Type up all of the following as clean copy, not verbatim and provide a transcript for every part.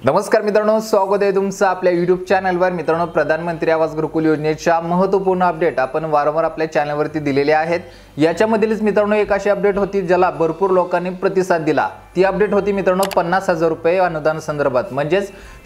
नमस्कार मित्रांनो, स्वागत आहे तुमचं आपल्या YouTube चॅनलवर। मित्रांनो, प्रधानमंत्री आवास घरकुल योजनेच्या महत्त्वपूर्ण अपडेट आपण वारंवार आपल्या चॅनलवरती दिलेले आहेत। याच्यामधीलच मित्रांनो एक अशी अपडेट होती ज्याला भरपूर लोकांनी प्रतिसाद दिला। ती अपडेट होती मित्रांनो 50,000 रुपये अनुदान संदर्भात, म्हणजे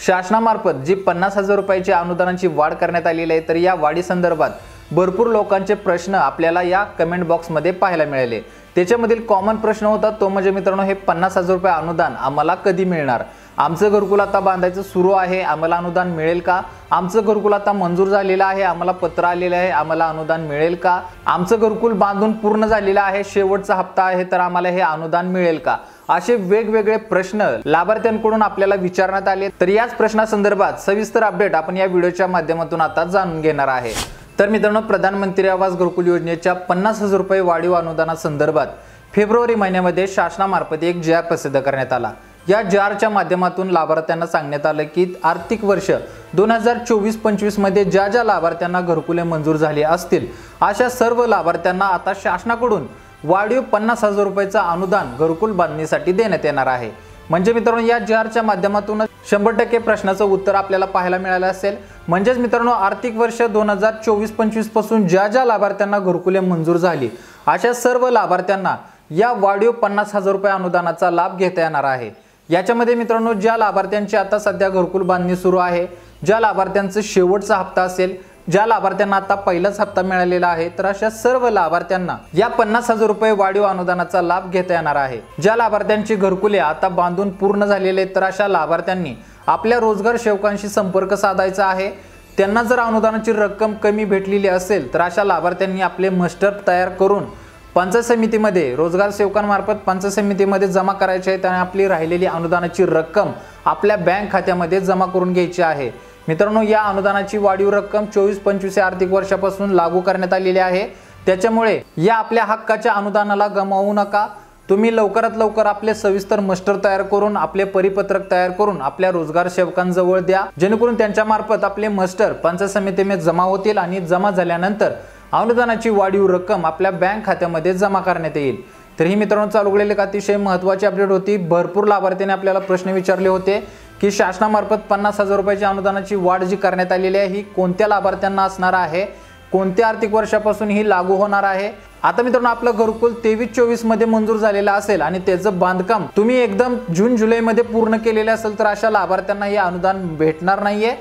शासनामार्फत जी 50,000 रुपयाची अनुदानाची वाढ करण्यात आलेली आहे। तर या वाढी संदर्भात भरपूर लोकांचे प्रश्न आपल्याला या कमेंट बॉक्स मध्ये पाहायला मिळाले। त्याच्यामधील कॉमन प्रश्न होता तो म्हणजे मित्रांनो, हे 50,000 रुपये अनुदान आम्हाला कधी मिळणार? आमचं घरकुल आता बांधायचं सुरू आहे, आम्हाला अनुदान मिळेल का? आमचं घरकुल आता मंजूर झालेलं आहे, आम्हाला पत्र आलेलं आहे, आम्हाला अनुदान मिळेल का? आमचं घरकुल बांधून पूर्ण झालेलं आहे, शेवटचा हप्ता आहे, तर आम्हाला हे अनुदान मिळेल का? असे वेगवेगळे प्रश्न लाभार्थ्यांकडून आपल्याला विचारण्यात आले। तर याच प्रश्नासंदर्भात सविस्तर अपडेट आपण या व्हिडिओच्या माध्यमातून आता जाणून घेणार आहे। तर मित्रांनो, प्रधानमंत्री आवास घरकुल योजनेच्या 50,000 रुपये वाढीव अनुदानासंदर्भात फेब्रुवारी महिन्यामध्ये शासनामार्फत एक जाहीर प्रसिद्ध करण्यात आला। या जाहीरच्या माध्यमातून लाभार्थ्यांना सांगण्यात आलं की आर्थिक वर्ष 2024-25 मध्ये ज्या ज्या लाभार्थ्यांना घरकुले मंजूर झाले असतील अशा सर्व लाभार्थ्यांना आता शासनाकडून वाढीव 50,000 रुपयाचं अनुदान घरकुल बांधणीसाठी देण्यात येणार आहे। म्हणजे मित्रांनो, या जाहीरच्या माध्यमातून 100% प्रश्नाचं उत्तर आपल्याला पाहायला मिळालं असेल। म्हणजेच मित्रांनो, आर्थिक वर्ष 2024-25 पासून ज्या ज्या लाभार्थ्यांना घरकुले मंजूर झाली अशा सर्व लाभार्थ्यांना या वाढीव 50,000 रुपये अनुदानाचा लाभ घेता येणार आहे। याच्यामध्ये मित्रांनो, ज्या लाभार्थ्यांची आता सध्या घरकुल बांधणी सुरू आहे, ज्या लाभार्थ्यांचा शेवटचा हप्ता असेल, ज्या लाभार्थ्यांना आता पहिलाच हप्ता मिळालेला आहे, तर अशा सर्व लाभार्थ्यांना या 50,000 रुपये वाढीव अनुदानाचा लाभ घेता येणार आहे। ज्या लाभार्थ्यांची घरकुले आता बांधून पूर्ण झालेले आहेत, तर अशा लाभार्थ्यांनी आपल्या रोजगार सेवकांशी संपर्क साधायचा आहे। त्यांना जर अनुदानाची रक्कम कमी भेटलेली असेल तर अशा लाभार्थ्यांनी आपले मास्टर तयार करून पंचायत समितीमध्ये रोजगार सेवकांमार्फत पंचायत समितीमध्ये जमा करायचे आहे आणि आपली राहिलेली अनुदानाची रक्कम आपल्या बँक खात्यामध्ये जमा करून घ्यायची आहे। मित्रांनो, या अनुदानाची वाढीव रक्कम 24-25 आर्थिक वर्षापासून लागू करण्यात आलेली आहे। त्याच्यामुळे या आपल्या हक्काच्या अनुदानाला गमावू नका। तुम्ही लवकरात लवकर आपले सविस्तर मास्टर तयार करून आपले परिपत्रक तयार करून आपल्या रोजगार सेवकांजवळ द्या, जेणेकरून त्यांच्या मार्फत आपले मास्टर पंचायत समितीमध्ये जमा होतील आणि जमा झाल्यानंतर अनुदानाची वाढीव रक्कम आपल्या बँक खात्यामध्ये जमा करण्यात येईल। तर ही मित्रांनो, चालू घडलेली एक अतिशय महत्त्वाची अपडेट होती। भरपूर लाभार्थ्यांनी आपल्याला प्रश्न विचारले होते की शासनामार्फत 50,000 रुपयाची अनुदानाची वाढ जी करण्यात आलेली आहे ही कोणत्या लाभार्थ्यांना असणार आहे, कोणत्या आर्थिक वर्षापासून ही लागू होणार आहे? आता मित्रांनो, आपलं घरकुल 23-24 मध्ये मंजूर झालेलं असेल आणि त्याचं बांधकाम तुम्ही एकदम जून-जुलै मध्ये पूर्ण केलेले असेल तर अशा लाभार्थ्यांना हे अनुदान भेटणार नाहीये।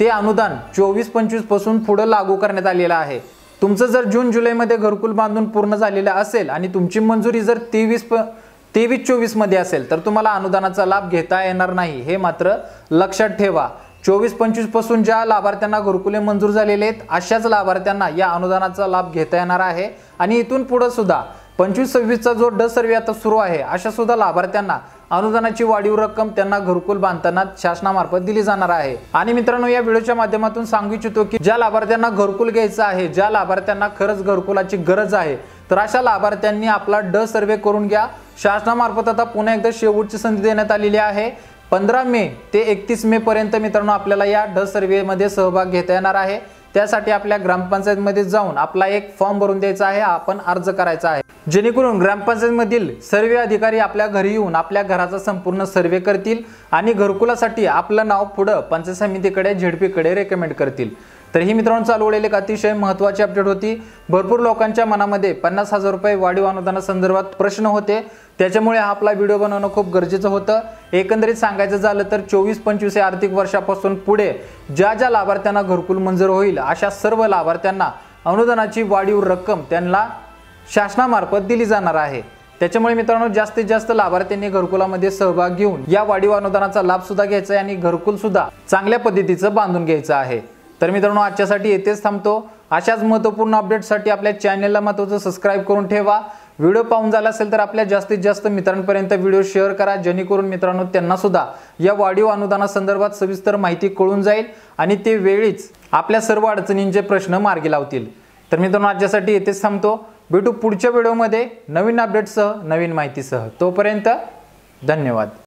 ते अनुदान 24-25 पासून पुढे लागू करण्यात आलेलं आहे। तुमचं जर जून-जुलै मध्ये घरकुल बांधून पूर्ण झालेलं असेल आणि तुमची मंजुरी जर 23-24 मध्ये असेल तर तुम्हाला अनुदानाचा लाभ घेता येणार नाही, हे मात्र लक्षात ठेवा। 24-25 पासून ज्या लाभार्थ्यांना घरकुले मंजूर झालेले आहेत अशाच लाभार्थ्यांना या अनुदानाचा लाभ घेता येणार आहे। आणि इथून पुढे सुद्धा 25-26चा जो ड सर्वे आता सुरू आहे अशा सुद्धा लाभार्थ्यांना अनुदानाची वाढीव रक्कम त्यांना घरकुल बांधताना शासनामार्फत दिली जाणार आहे। आणि मित्रांनो, या व्हिडिओच्या माध्यमातून सांगू इच्छितो की ज्या लाभार्थ्यांना घरकुल घ्यायचं आहे, ज्या लाभार्थ्यांना खरंच घरकुलाची गरज आहे, तर अशा लाभार्थ्यांनी आपला ड सर्वे करून घ्या। शासनामार्फत आता पुन्हा एकदा शेवटची संधी देण्यात आलेली आहे। 15 मे ते 31 मे पर्यंत मित्रांनो आपल्याला या ड सर्वे मध्ये सहभाग घेता येणार आहे। त्यासाठी आपल्या ग्रामपंचायत मध्ये जाऊन आपला एक फॉर्म भरून द्यायचा आहे, आपण अर्ज करायचा आहे, जेणेकरून ग्रामपंचायत मधील सर्वे अधिकारी आपल्या घरी येऊन आपल्या घराचा संपूर्ण सर्वे करतील आणि घरकुलासाठी आपलं नाव पुढे पंचायत समितीकडे झेडपीकडे रेकमेंड करतील। तर ही मित्रांनो, चालू घडलेली एक अतिशय महत्त्वाची अपडेट होती। भरपूर लोकांच्या मनामध्ये 50,000 रुपये वाढीव अनुदानासंदर्भात प्रश्न होते, त्याच्यामुळे हा आपला व्हिडिओ बनवणं खूप गरजेचं होतं। एकंदरीत सांगायचं झालं तर 24-25 आर्थिक वर्षापासून पुढे ज्या ज्या लाभार्थ्यांना घरकुल मंजूर होईल अशा सर्व लाभार्थ्यांना अनुदानाची वाढीव रक्कम त्यांना शासनामार्फत दिली जाणार आहे। त्याच्यामुळे मित्रांनो, जास्तीत जास्त लाभार्थ्यांनी घरकुलामध्ये सहभाग घेऊन या वाढीव अनुदानाचा लाभ सुद्धा घ्यायचा आहे आणि घरकुल सुद्धा चांगल्या पद्धतीचं बांधून घ्यायचं आहे। तर मित्रांनो, आजच्यासाठी येथेच थांबतो। अशाच महत्त्वपूर्ण अपडेटसाठी आपल्या चॅनलला महत्त्वाचं सबस्क्राइब करून ठेवा। व्हिडिओ पाहून झाला असेल तर आपल्या जास्तीत जास्त मित्रांपर्यंत व्हिडिओ शेअर करा, जेणेकरून मित्रांनो त्यांना सुद्धा या वाढीव अनुदानासंदर्भात सविस्तर माहिती कळून जाईल आणि ते वेळीच आपल्या सर्व अडचणींचे प्रश्न मार्गी लावतील। तर मित्रांनो, आजच्यासाठी येथेच थांबतो। भेटू पुढच्या व्हिडिओमध्ये नवीन अपडेटसह, नवीन माहितीसह। तोपर्यंत धन्यवाद।